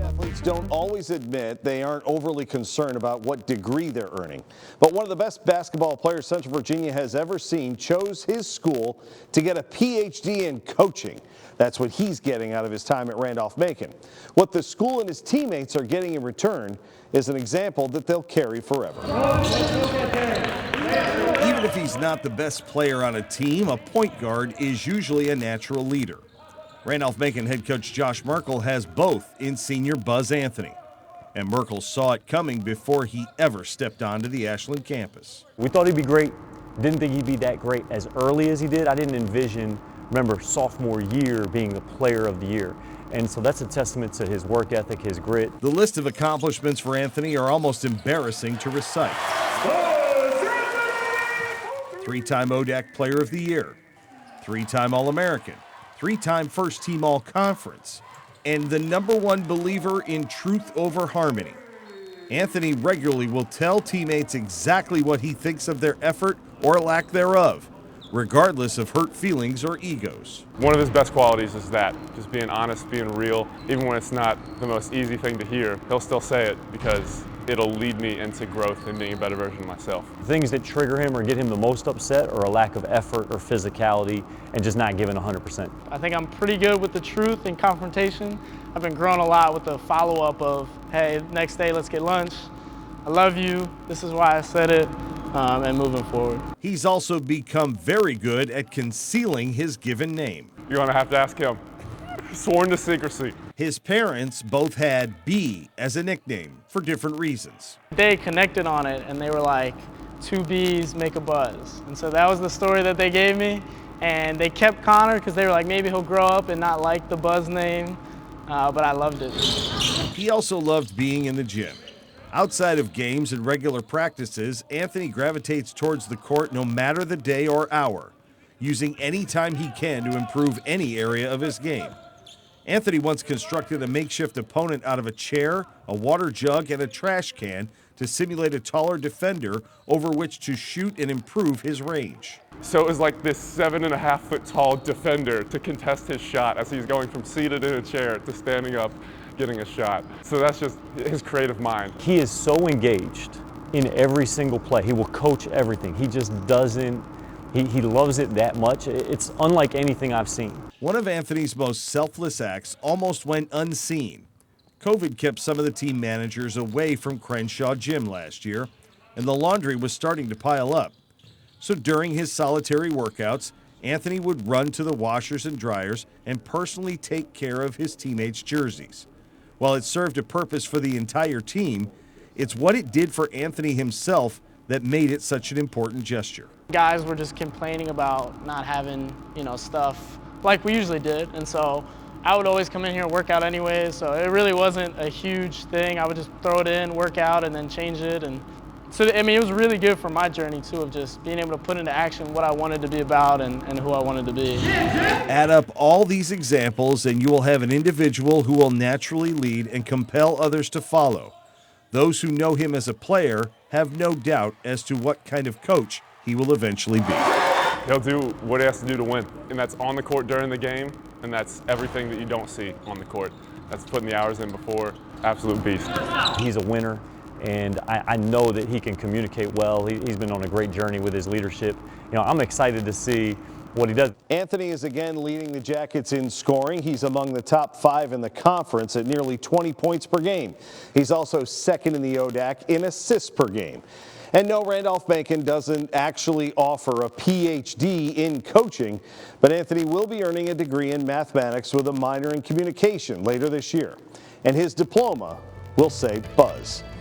Athletes don't always admit they aren't overly concerned about what degree they're earning. But one of the best basketball players Central Virginia has ever seen chose his school to get a PhD in coaching. That's what he's getting out of his time at Randolph-Macon. What the school and his teammates are getting in return is an example that they'll carry forever. Even if he's not the best player on a team, a point guard is usually a natural leader. Randolph-Macon head coach Josh Merkel has both in senior Buzz Anthony. And Merkel saw it coming before he ever stepped onto the Ashland campus. We thought he'd be great. Didn't think he'd be that great as early as he did. I didn't envision, remember, sophomore year being the player of the year. And so that's a testament to his work ethic, his grit. The list of accomplishments for Anthony are almost embarrassing to recite. Three-time ODAC Player of the Year, three-time All-American, three-time first-team All-Conference, and the #1 believer in truth over harmony. Anthony regularly will tell teammates exactly what he thinks of their effort or lack thereof, regardless of hurt feelings or egos. One of his best qualities is that, just being honest, being real. Even when it's not the most easy thing to hear, he'll still say it because it'll lead me into growth and being a better version of myself. Things that trigger him or get him the most upset are a lack of effort or physicality and just not giving 100%. I think I'm pretty good with the truth and confrontation. I've been growing a lot with the follow-up of, hey, next day let's get lunch. I love you, this is why I said it, and moving forward. He's also become very good at concealing his given name. You're gonna have to ask him. Sworn to secrecy. His parents both had B as a nickname for different reasons. They connected on it and they were like, 2 B's make a buzz. And so that was the story that they gave me. And they kept Connor because they were like, maybe he'll grow up and not like the Buzz name, but I loved it. He also loved being in the gym. Outside of games and regular practices, Anthony gravitates towards the court no matter the day or hour, using any time he can to improve any area of his game. Anthony once constructed a makeshift opponent out of a chair, a water jug, and a trash can to simulate a taller defender over which to shoot and improve his range. So it was like this 7.5-foot tall defender to contest his shot as he's going from seated in a chair to standing up, getting a shot. So that's just his creative mind. He is so engaged in every single play. He will coach everything. He just doesn't, he loves it that much. It's unlike anything I've seen. One of Anthony's most selfless acts almost went unseen. COVID kept some of the team managers away from Crenshaw Gym last year, and the laundry was starting to pile up. So during his solitary workouts, Anthony would run to the washers and dryers and personally take care of his teammates' jerseys. While it served a purpose for the entire team, it's what it did for Anthony himself that made it such an important gesture. Guys were just complaining about not having, stuff like we usually did. And so I would always come in here and work out anyways. So it really wasn't a huge thing. I would just throw it in, work out, and then change it. And so, it was really good for my journey too, of just being able to put into action what I wanted to be about and who I wanted to be. Add up all these examples and you will have an individual who will naturally lead and compel others to follow. Those who know him as a player have no doubt as to what kind of coach he will eventually be. He'll do what he has to do to win, and that's on the court during the game, and that's everything that you don't see on the court. That's putting the hours in before. Absolute beast. He's a winner, and I know that he can communicate well. He's been on a great journey with his leadership. I'm excited to see what he does. Anthony is again leading the Jackets in scoring. He's among the top 5 in the conference at nearly 20 points per game. He's also second in the ODAC in assists per game. And no, Randolph-Macon doesn't actually offer a PhD in coaching, but Anthony will be earning a degree in mathematics with a minor in communication later this year. And his diploma will say Buzz.